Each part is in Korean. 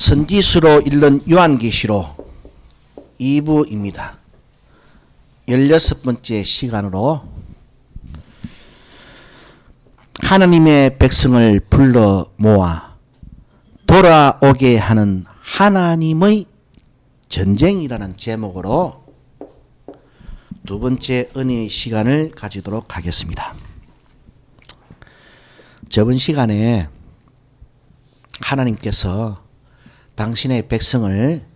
선지수로 읽는 요한계시록 2부입니다. 16번째 시간으로 하나님의 백성을 불러 모아 돌아오게 하는 하나님의 전쟁이라는 제목으로 두 번째 은혜의 시간을 가지도록 하겠습니다. 저번 시간에 하나님께서 당신의 백성을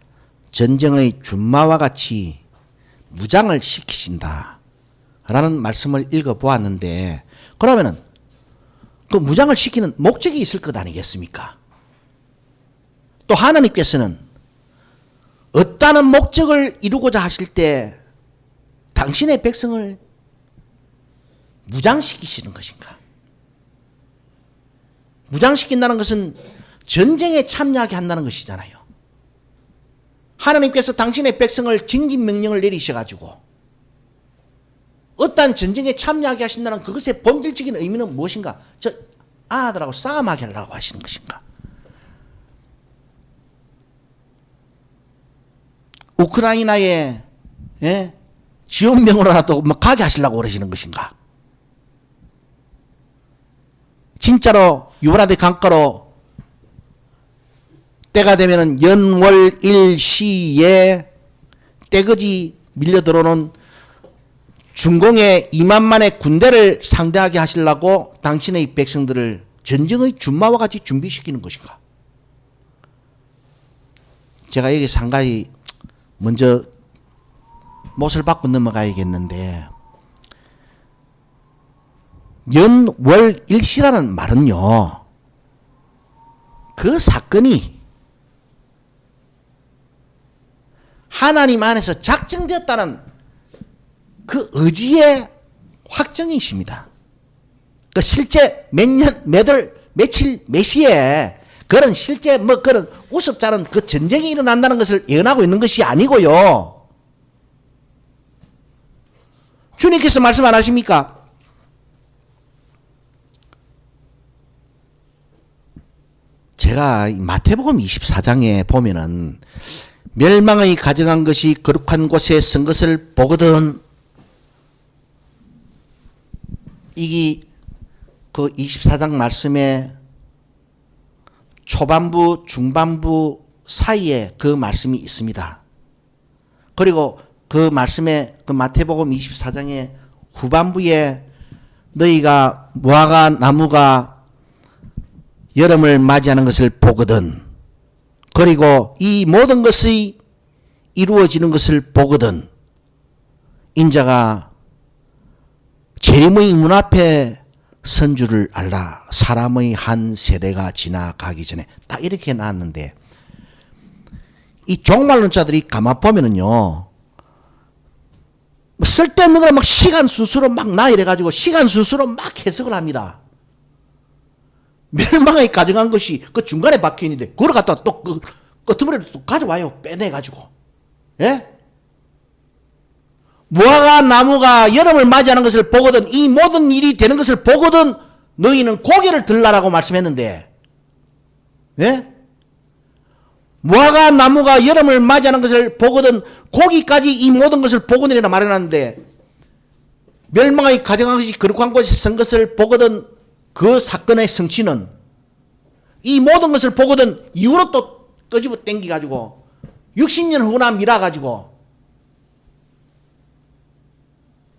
전쟁의 준마와 같이 무장을 시키신다 라는 말씀을 읽어보았는데, 그러면은 그 무장을 시키는 목적이 있을 것 아니겠습니까? 또 하나님께서는 어떠한 목적을 이루고자 하실 때 당신의 백성을 무장시키시는 것인가? 무장시킨다는 것은 전쟁에 참여하게 한다는 것이잖아요. 하나님께서 당신의 백성을 징집명령을 내리셔가지고 어떠한 전쟁에 참여하게 하신다는 그것의 본질적인 의미는 무엇인가? 저 아들하고 싸움하게 하려고 하시는 것인가? 우크라이나에 지원병으로라도 가게 하시려고 그러시는 것인가? 진짜로 유브라데 강가로 때가 되면은 연월일시에 떼거지 밀려 들어오는 중공의 2만만의 군대를 상대하게 하시려고 당신의 백성들을 전쟁의 준마와 같이 준비시키는 것인가? 제가 여기서 한 가지 먼저 못을 받고 넘어가야겠는데, 연월일시라는 말은요, 그 사건이 하나님 안에서 작정되었다는 그 의지의 확정이십니다. 그 실제 몇 년, 몇 월, 며칠, 몇 시에 그런 실제 그런 우습지 않은 그 전쟁이 일어난다는 것을 예언하고 있는 것이 아니고요. 주님께서 말씀 안 하십니까? 제가 마태복음 24장에 보면은 멸망의 가정한 것이 거룩한 곳에 쓴 것을 보거든, 이게 그 24장 말씀의 초반부, 중반부 사이에 그 말씀이 있습니다. 그리고 그 말씀에 그 마태복음 24장의 후반부에 너희가 무화과 나무가 여름을 맞이하는 것을 보거든, 그리고 이 모든 것이 이루어지는 것을 보거든 인자가 재림의 문 앞에 선 줄을 알라. 사람의 한 세대가 지나가기 전에. 딱 이렇게 나왔는데, 이 종말론자들이 가만 보면은요, 쓸데없는 걸 막 시간 순수로 막 나 이래가지고 시간 순수로 막 해석을 합니다. 멸망에 가정한 것이 그 중간에 박혀 있는데 그걸 갖다가 또 그 끄트머리를 또 가져와요. 빼내가지고. 예? 무화과 나무가 여름을 맞이하는 것을 보거든, 이 모든 일이 되는 것을 보거든 너희는 고개를 들라라고 말씀했는데, 예? 무화과 나무가 여름을 맞이하는 것을 보거든 고기까지 이 모든 것을 보거든이라 말해놨는데, 멸망의 가정한 것이 거룩한 곳에 선 것을 보거든 그 사건의 성취는 이 모든 것을 보거든 이후로 또 끄집어 땡기가지고 60년 후나 밀어가지고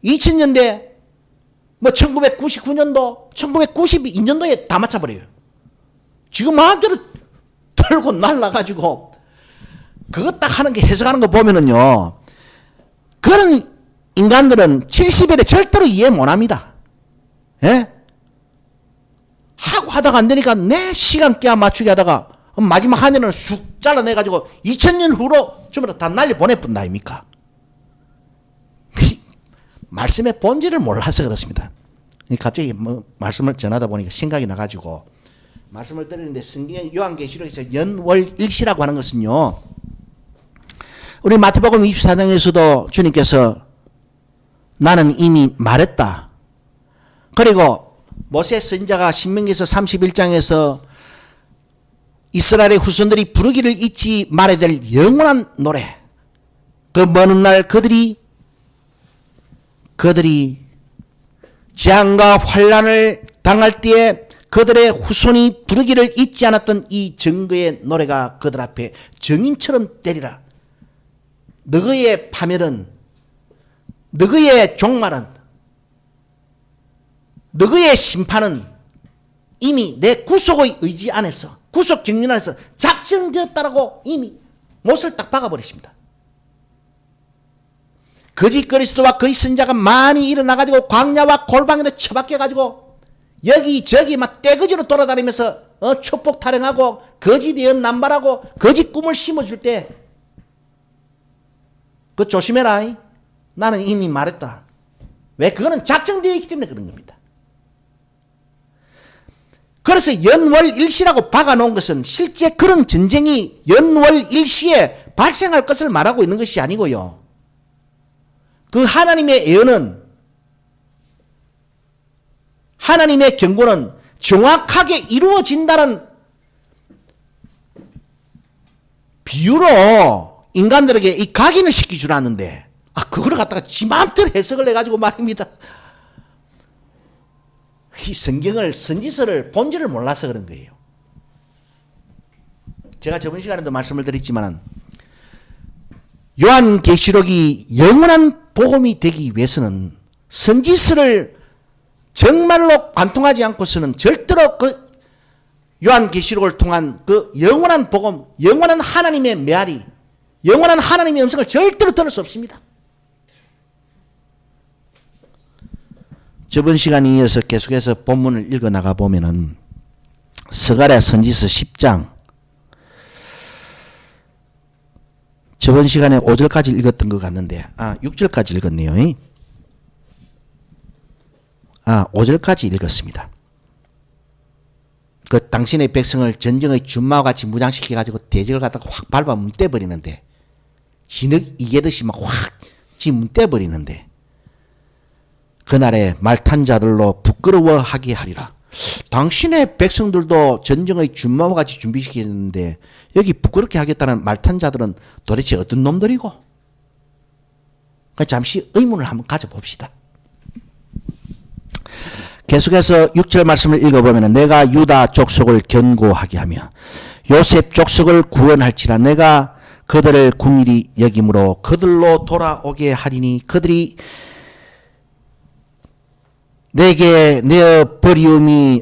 2000년대 뭐 1999년도 1992년도에 다 맞춰버려요. 지금 마음대로 들고 날라가지고 그거 딱 하는 게 해석하는 거 보면은요, 그런 인간들은 70일에 절대로 이해 못합니다. 예? 하고 하다가 안 되니까 내 시간 깨야 맞추게 하다가 마지막 한 년을 쑥 잘라내가지고 2000년 후로 전부 다 날려보내뿐다 아닙니까? 말씀의 본질을 몰라서 그렇습니다. 갑자기 뭐 말씀을 전하다 보니까 생각이 나가지고 말씀을 드리는데, 성경 요한계시록에서 연월일시라고 하는 것은요, 우리 마태복음 24장에서도 주님께서 나는 이미 말했다. 그리고 모세 선지자가 신명기서 31장에서 이스라엘의 후손들이 부르기를 잊지 말아야 될 영원한 노래. 그 먼 훗날 그들이 재앙과 환란을 당할 때에 그들의 후손이 부르기를 잊지 않았던 이 증거의 노래가 그들 앞에 정인처럼 때리라. 너희의 파멸은, 너희의 종말은, 너희의 심판은 이미 내 구속의 의지 안에서, 구속 경륜 안에서 작정되었다라고 이미 못을 딱 박아버리십니다. 거짓 그리스도와 거짓 선자가 많이 일어나가지고 광야와 골방으로 처박혀가지고 여기저기 막 떼거지로 돌아다니면서 축복 타령하고 거짓 예언 남발하고 거짓 꿈을 심어줄 때 그거 조심해라. 나는 이미 말했다. 왜? 그거는 작정되어 있기 때문에 그런 겁니다. 그래서 연월일시라고 박아놓은 것은 실제 그런 전쟁이 연월일시에 발생할 것을 말하고 있는 것이 아니고요. 그 하나님의 예언은, 하나님의 경고는 정확하게 이루어진다는 비유로 인간들에게 이 각인을 시켜주라는데, 그걸 갖다가 지 마음대로 해석을 해가지고 말입니다. 이 성경을, 선지서를 본질을 몰라서 그런 거예요. 제가 저번 시간에도 말씀을 드렸지만 요한계시록이 영원한 복음이 되기 위해서는 선지서를 정말로 관통하지 않고서는 절대로 그 요한계시록을 통한 그 영원한 복음, 영원한 하나님의 메아리, 영원한 하나님의 음성을 절대로 들을 수 없습니다. 저번 시간에 이어서 계속해서 본문을 읽어 나가 보면은 스가랴 선지서 10장, 저번 시간에 5절까지 읽었던 것 같는데 6절까지 읽었네요. 5절까지 읽었습니다. 그 당신의 백성을 전쟁의 준마와 같이 무장시켜가지고 대적을 갖다가 확 밟아 문대버리는데, 진흙 이개듯이 막 확 문대버리는데, 그날에 말탄 자들로 부끄러워하게 하리라. 당신의 백성들도 전쟁의 준마와 같이 준비시켰는데 여기 부끄럽게 하겠다는 말탄 자들은 도대체 어떤 놈들이고? 잠시 의문을 한번 가져봅시다. 계속해서 6절 말씀을 읽어보면 내가 유다 족속을 견고하게 하며 요셉 족속을 구원할지라. 내가 그들을 궁일이 여김으로 그들로 돌아오게 하리니 그들이 내게 내어 버리움이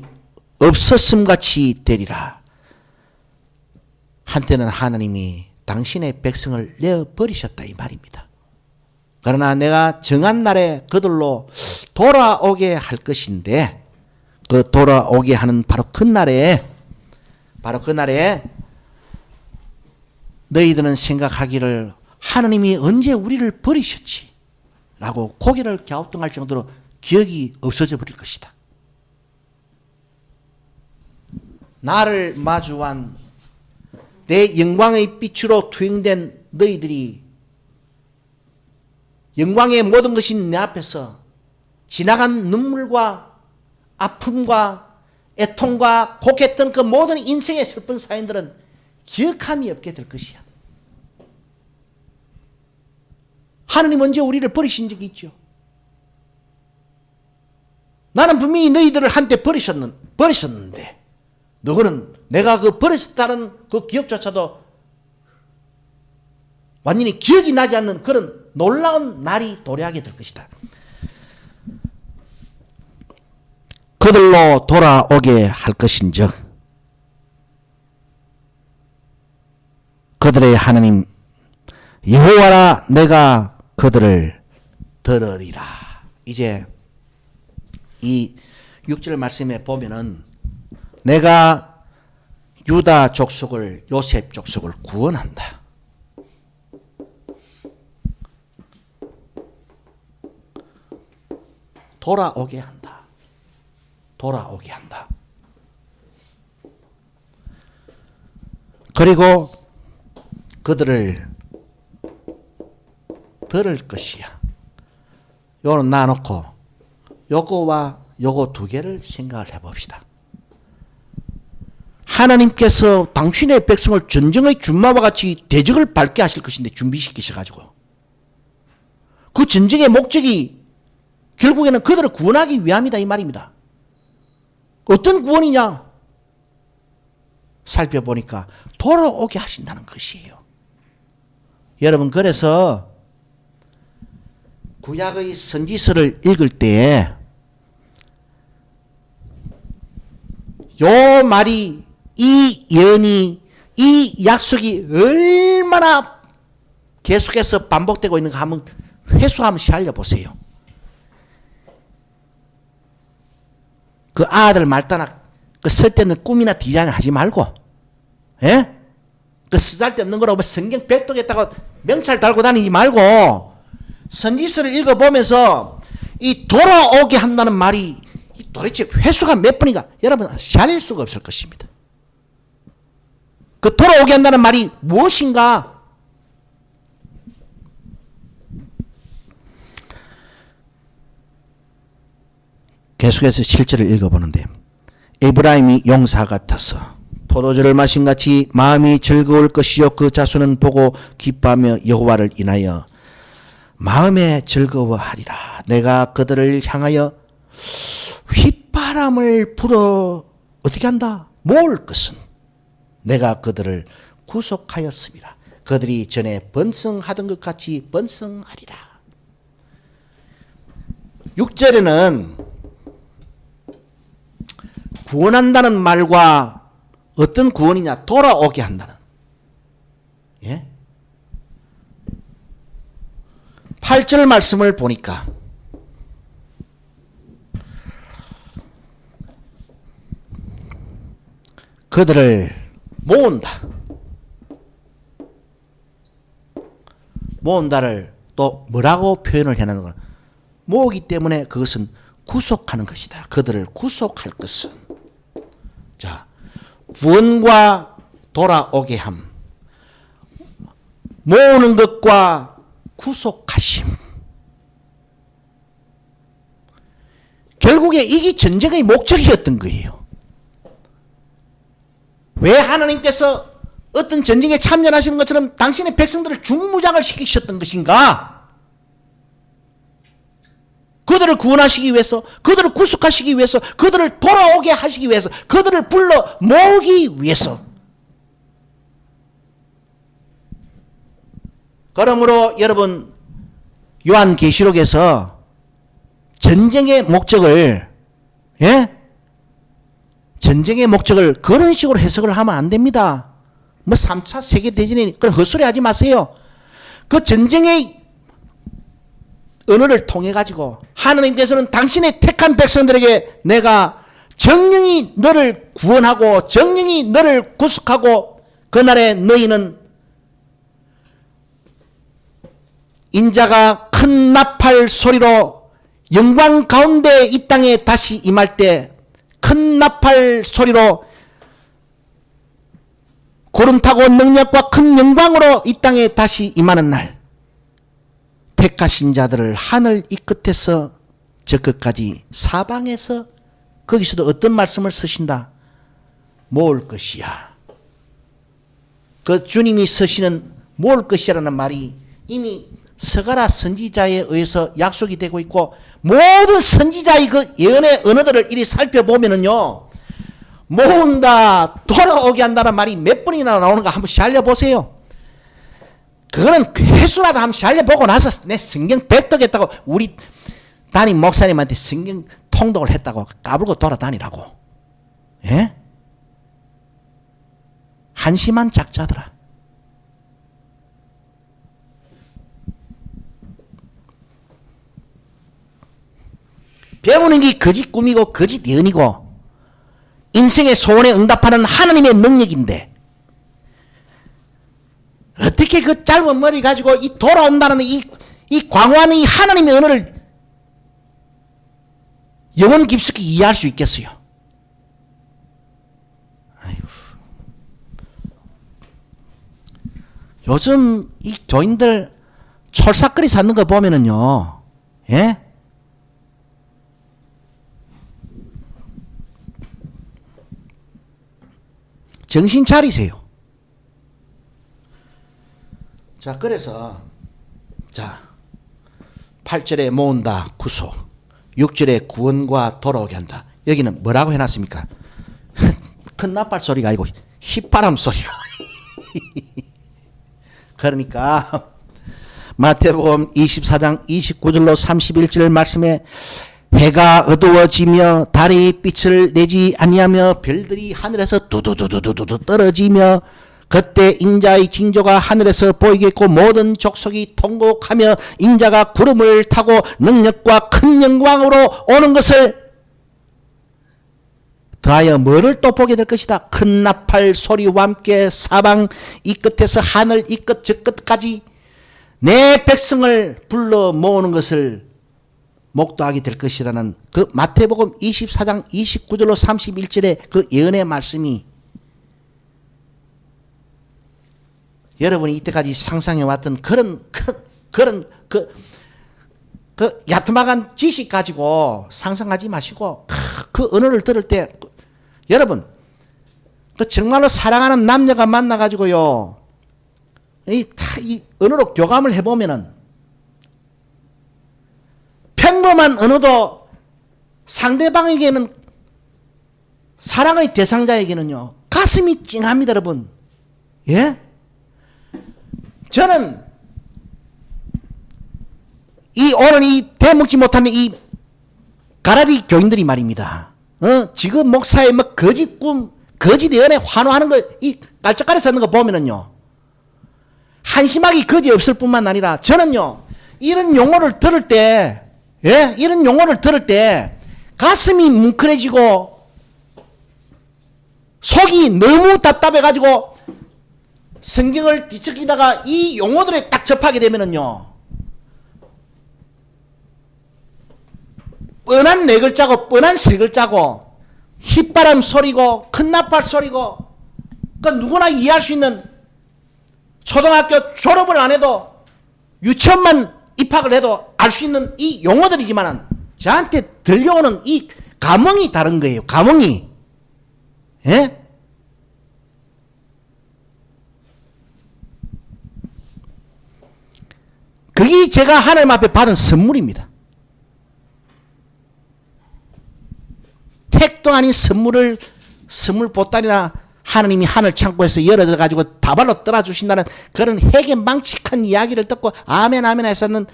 없었음같이 되리라. 한때는 하나님이 당신의 백성을 내어 버리셨다 이 말입니다. 그러나 내가 정한 날에 그들로 돌아오게 할 것인데, 그 돌아오게 하는 바로 그 날에 너희들은 생각하기를 하나님이 언제 우리를 버리셨지? 라고 고개를 갸우뚱할 정도로 기억이 없어져 버릴 것이다. 나를 마주한 내 영광의 빛으로 투영된 너희들이 영광의 모든 것이 내 앞에서 지나간 눈물과 아픔과 애통과 곡했던 그 모든 인생의 슬픈 사연들은 기억함이 없게 될 것이야. 하나님 언제 우리를 버리신 적이 있죠? 나는 분명히 너희들을 한때 버리셨는데 너희는 내가 그 버렸다는 그 기억조차도 완전히 기억이 나지 않는 그런 놀라운 날이 도래하게 될 것이다. 그들로 돌아오게 할 것인즉 그들의 하나님 여호와라 내가 그들을 들으리라. 이제 이 6절 말씀에 보면은 내가 유다 족속을, 요셉 족속을 구원한다. 돌아오게 한다. 돌아오게 한다. 그리고 그들을 들을 것이야. 요거는 놔놓고 요거와 요거 두 개를 생각을 해봅시다. 하나님께서 당신의 백성을 전쟁의 준마와 같이 대적을 밟게 하실 것인데 준비시키셔가지고 그 전쟁의 목적이 결국에는 그들을 구원하기 위함이다 이 말입니다. 어떤 구원이냐? 살펴보니까 돌아오게 하신다는 것이에요. 여러분, 그래서 구약의 선지서를 읽을 때에 요 말이, 이 예언이, 이 약속이 얼마나 계속해서 반복되고 있는가 한번 회수하면 살려보세요. 그 아들 말다나 그 쓸데없는 꿈이나 디자인을 하지 말고, 예? 그 쓰잘데없는 거라고 뭐 성경 백독했다고 명찰 달고 다니지 말고 선지서를 읽어보면서 이 돌아오게 한다는 말이 도대체 회수가 몇 번인가 여러분 살릴 수가 없을 것입니다. 그 돌아오게 한다는 말이 무엇인가? 계속해서 실제를 읽어보는데, 에브라임이 용사 같아서 포도주를 마신 같이 마음이 즐거울 것이요 그 자손은 보고 기뻐하며 여호와를 인하여 마음에 즐거워하리라. 내가 그들을 향하여 휘바람을 불어 어떻게 한다? 모을 것은 내가 그들을 구속하였습니다. 그들이 전에 번성하던 것 같이 번성하리라. 6절에는 구원한다는 말과 어떤 구원이냐? 돌아오게 한다는. 예? 8절 말씀을 보니까 그들을 모은다. 모은다를 또 뭐라고 표현을 해놓는 거야? 모으기 때문에 그것은 구속하는 것이다. 그들을 구속할 것은. 자, 구원과 돌아오게 함, 모으는 것과 구속하심. 결국에 이게 전쟁의 목적이었던 거예요. 왜 하나님께서 어떤 전쟁에 참전하시는 것처럼 당신의 백성들을 중무장을 시키셨던 것인가? 그들을 구원하시기 위해서, 그들을 구속하시기 위해서, 그들을 돌아오게 하시기 위해서, 그들을 불러 모으기 위해서. 그러므로 여러분, 요한계시록에서 전쟁의 목적을, 예? 전쟁의 목적을 그런 식으로 해석을 하면 안 됩니다. 뭐 3차 세계대전이니 그런 헛소리 하지 마세요. 그 전쟁의 언어를 통해 가지고 하나님께서는 당신의 택한 백성들에게 내가 정령이 너를 구원하고 정령이 너를 구속하고 그날에 너희는 인자가 큰 나팔 소리로 영광 가운데 이 땅에 다시 임할 때 큰 나팔 소리로 구름 타고 능력과 큰 영광으로 이 땅에 다시 임하는 날 택하신 자들을 하늘 이 끝에서 저 끝까지 사방에서 거기서도 어떤 말씀을 쓰신다? 모을 것이야. 그 주님이 쓰시는 모을 것이라는 말이 이미 스가랴 선지자에 의해서 약속이 되고 있고 모든 선지자의 그 예언의 언어들을 이리 살펴보면은요 모은다, 돌아오게 한다는 말이 몇 번이나 나오는가 한번 살려보세요. 그거는 회수라도 한번 살려보고 나서 내 성경 백독했다고 우리 담임 목사님한테 성경 통독을 했다고 까불고 돌아다니라고. 예? 한심한 작자들아. 배우는 게 거짓 꿈이고 거짓 예언이고 인생의 소원에 응답하는 하나님의 능력인데 어떻게 그 짧은 머리 가지고 이 돌아온다는 이 광활한 이 하나님의 언어를 영혼 깊숙이 이해할 수 있겠어요? 아이고. 요즘 이 교인들 철사거리 찾는 거 보면은요, 예? 정신 차리세요. 자, 그래서 자 8절에 모은다 구속, 6절에 구원과 돌아오게 한다. 여기는 뭐라고 해놨습니까? 큰 나팔 소리가 아니고 휘바람 소리로. 그러니까 마태복음 24장 29절로 31절 말씀에 해가 어두워지며 달이 빛을 내지 아니하며 별들이 하늘에서 두두두두두두 떨어지며 그때 인자의 징조가 하늘에서 보이겠고 모든 족속이 통곡하며 인자가 구름을 타고 능력과 큰 영광으로 오는 것을 더하여 뭐를 또 보게 될 것이다. 큰 나팔 소리와 함께 사방 이 끝에서 하늘 이 끝 저 끝까지 내 백성을 불러 모으는 것을 목도하게 될 것이라는 그 마태복음 24장 29절로 31절의 그 예언의 말씀이 여러분이 이때까지 상상해왔던 그런 야트막한 지식 가지고 상상하지 마시고 그 언어를 들을 때 여러분 그 정말로 사랑하는 남녀가 만나가지고요 이 언어로 교감을 해보면은 평범한 언어도 상대방에게는 사랑의 대상자에게는요 가슴이 찡합니다 여러분. 예? 저는 오늘 이 대먹지 못하는 이 가라디 교인들이 말입니다. 지금 목사의 뭐 거짓 꿈, 거짓 예언에 환호하는 거, 이 깔짝깔이 서는 거 보면은요, 한심하기 거지 없을 뿐만 아니라 저는요, 이런 용어를 들을 때, 예? 이런 용어를 들을 때 가슴이 뭉클해지고 속이 너무 답답해가지고 성경을 뒤척이다가 이 용어들에 딱 접하게 되면은요, 뻔한 네 글자고 뻔한 세 글자고 휘바람 소리고 큰 나팔 소리고 그 누구나 이해할 수 있는 초등학교 졸업을 안 해도 유치원만 입학을 해도 알 수 있는 이 용어들이지만은 저한테 들려오는 이 감흥이 다른 거예요. 감흥이. 예? 그게 제가 하나님 앞에 받은 선물입니다. 택도 아닌 선물 보따리나 하나님이 하늘 창고에서 열어가지고 다발로 떨어주신다는 그런 해괴망측한 이야기를 듣고 아멘 아멘 했었는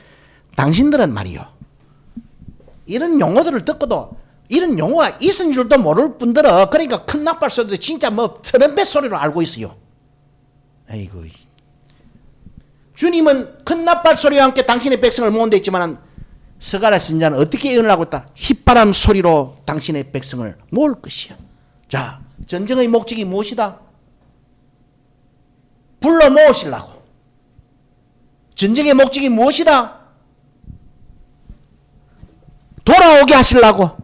당신들은 말이요. 이런 용어들을 듣고도 이런 용어가 있은 줄도 모를 뿐더러 그러니까 큰 나팔 소리도 진짜 뭐 트럼펫 소리로 알고 있어요. 아이고. 주님은 큰 나팔 소리와 함께 당신의 백성을 모은다 했지만 스가랴 선지자는 어떻게 예언을 하고 있다? 휘바람 소리로 당신의 백성을 모을 것이야. 자, 전쟁의 목적이 무엇이다? 불러 모으시려고. 전쟁의 목적이 무엇이다? 돌아오게 하시려고.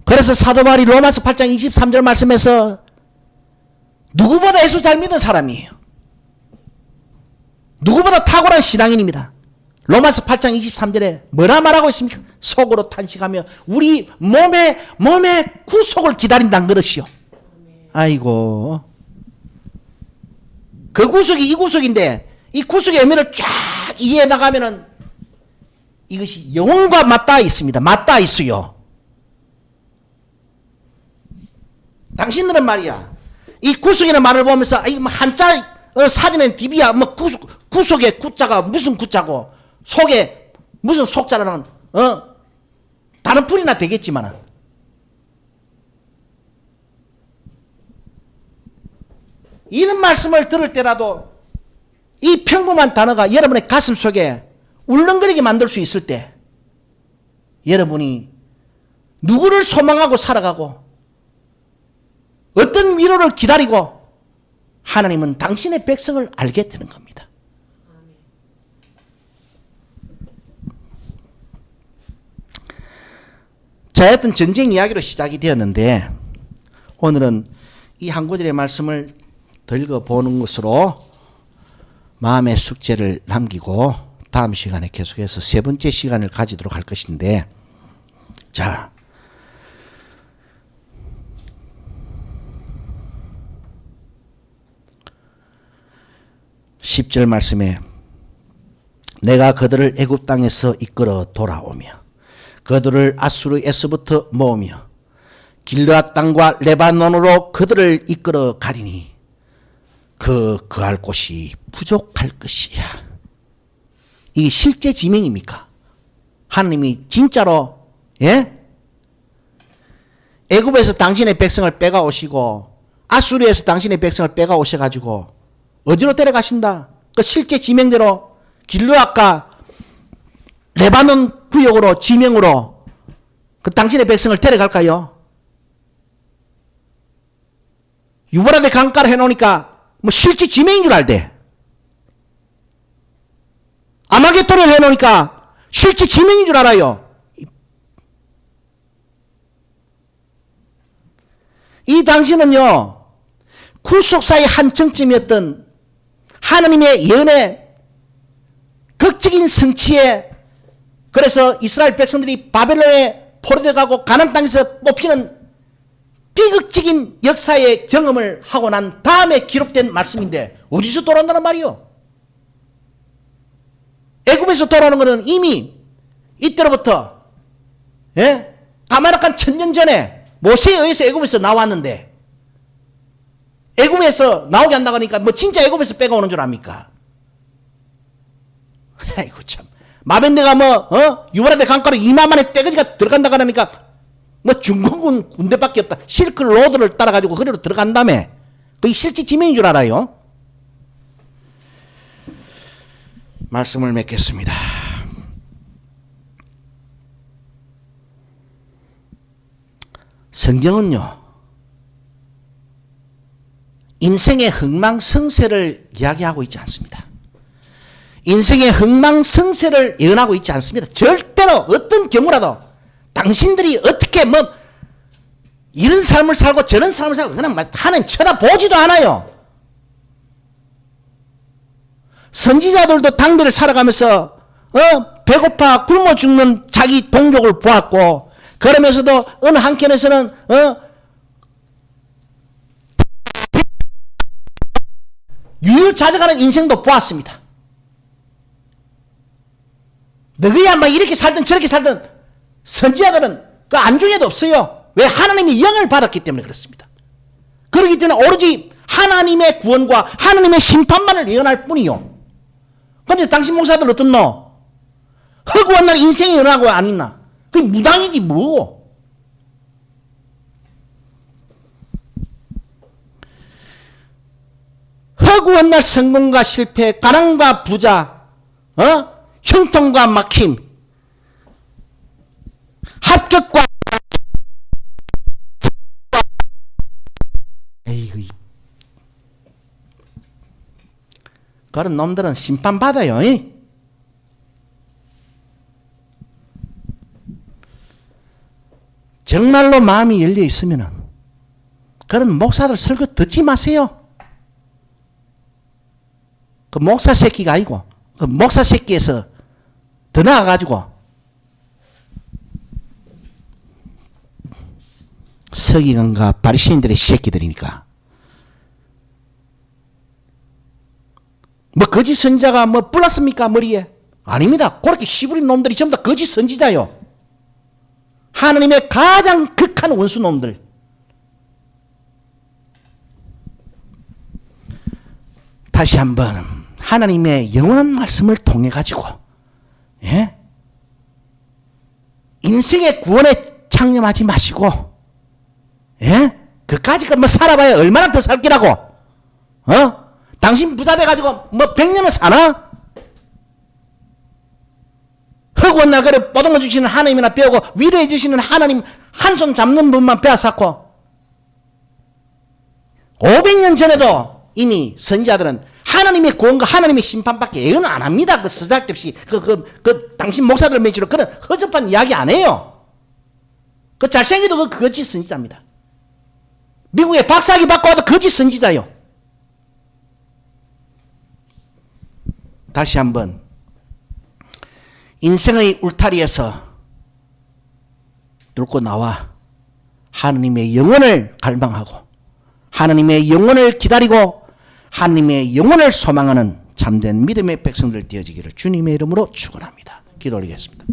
그래서 사도 바울이 로마서 8장 23절 말씀에서 누구보다 예수 잘 믿은 사람이에요. 누구보다 탁월한 신앙인입니다. 로마서 8장 23절에 뭐라 말하고 있습니까? 속으로 탄식하며 우리 몸의 구속을 기다린다는 것이요. 아이고. 그 구속이 이 구속인데 이 구속의 의미를 쫙 이해해 나가면은 이것이 영혼과 맞닿아 있습니다. 맞닿아 있어요. 당신들은 말이야. 이 구속이라는 말을 보면서 이 한자 사진엔 DB야 뭐 구속의 구자가 무슨 구자고 속에 무슨 속자라는 다른 풀이나 되겠지만은 이런 말씀을 들을 때라도 이 평범한 단어가 여러분의 가슴 속에 울렁거리게 만들 수 있을 때 여러분이 누구를 소망하고 살아가고 어떤 위로를 기다리고 하나님은 당신의 백성을 알게 되는 겁니다. 자, 하여튼 전쟁 이야기로 시작이 되었는데 오늘은 이 한 구절의 말씀을 더 읽어보는 것으로 마음의 숙제를 남기고 다음 시간에 계속해서 세 번째 시간을 가지도록 할 것인데, 자, 10절 말씀에 내가 그들을 애굽 땅에서 이끌어 돌아오며 그들을 아수르에서부터 모으며 길르앗 땅과 레바논으로 그들을 이끌어 가리니 그할 곳이 부족할 것이야. 이게 실제 지명입니까? 하나님이 진짜로 애굽에서 당신의 백성을 빼가 오시고 아수르에서 당신의 백성을 빼가 오셔가지고 어디로 데려가신다? 그 실제 지명대로 길르앗과 레바논 구역으로 지명으로 그 당신의 백성을 데려갈까요? 유브라데 강가를 해놓으니까 뭐 실제 지명인 줄 알대. 아마겟돈을 해놓으니까 실제 지명인 줄 알아요. 이 당시는요, 구속사의 한 정점이었던 하나님의 예언의 극적인 성취에, 그래서 이스라엘 백성들이 바벨론에 포로되어 가고 가나안 땅에서 뽑히는 비극적인 역사의 경험을 하고 난 다음에 기록된 말씀인데 어디서 돌아온다는 말이요? 애굽에서 돌아오는 것은 이미 이때로부터 가마락한 1000년 전에 모세에 의해서 애굽에서 나왔는데, 애굽에서 나오게 한다고 하니까 뭐 진짜 애굽에서 빼가 오는 줄 압니까? 아이고 참, 마벤네가 유브라데 강가로 2만 만에 떼거지가 들어간다고 하니까 뭐 중공군 군대밖에 없다. 실크 로드를 따라가지고 거리로 들어간 다음에 그게 실제 지명인 줄 알아요? 말씀을 맺겠습니다. 성경은요, 인생의 흥망성쇠를 이야기하고 있지 않습니다. 인생의 흥망성쇠를 예언하고 있지 않습니다. 절대로 어떤 경우라도 당신들이 어떻게 이런 삶을 살고 저런 삶을 살고 그냥 하나님 쳐다보지도 않아요. 선지자들도 당대를 살아가면서 배고파 굶어 죽는 자기 동족을 보았고, 그러면서도 어느 한켠에서는 유유자적하는 인생도 보았습니다. 너희야 막 이렇게 살든 저렇게 살든 선지자들은 그 안중에도 없어요. 왜? 하나님의 영을 받았기 때문에 그렇습니다. 그렇기 때문에 오로지 하나님의 구원과 하나님의 심판만을 예언할 뿐이요. 그런데 당신 목사들 어떻노? 허구한 날 인생이 연하고 안 있나? 그게 무당이지 뭐. 허구한 날 성공과 실패, 가난과 부자, 형통과 막힘, 합격과 에이구, 그런 놈들은 심판받아요. 정말로 마음이 열려 있으면은 그런 목사들 설교 듣지 마세요. 그 목사 새끼가 아니고 그 목사 새끼에서 더 나아가지고 서기관과 바리새인들의 새끼들이니까. 뭐 거짓 선지자가 뭐 뿔났습니까 머리에? 아닙니다. 그렇게 씨부린 놈들이 전부 다 거짓 선지자요. 하나님의 가장 극한 원수 놈들. 다시 한번 하나님의 영원한 말씀을 통해 가지고 인생의 구원에 창념하지 마시고 그까짓 뭐 살아봐야 얼마나 더 살기라고. 당신 부자 돼가지고 뭐 100년을 사나? 허구한 날 그래 뽀동거 주시는 하나님이나 배우고 위로해 주시는 하나님 한 손 잡는 분만 빼앗았고, 500년 전에도 이미 선지자들은 하나님의 구원과 하나님의 심판밖에 예언 안 합니다. 그 쓰잘데없이 당신 목사들 매치로 그런 허접한 이야기 안 해요. 그 잘생기도 그 거짓 선지자입니다. 미국에 박사학위 받고 와도 거짓 선지자요. 다시 한번 인생의 울타리에서 뚫고 나와 하느님의 영혼을 갈망하고 하느님의 영혼을 기다리고 하느님의 영혼을 소망하는 참된 믿음의 백성들 되어지기를 주님의 이름으로 축원합니다. 기도 올리겠습니다.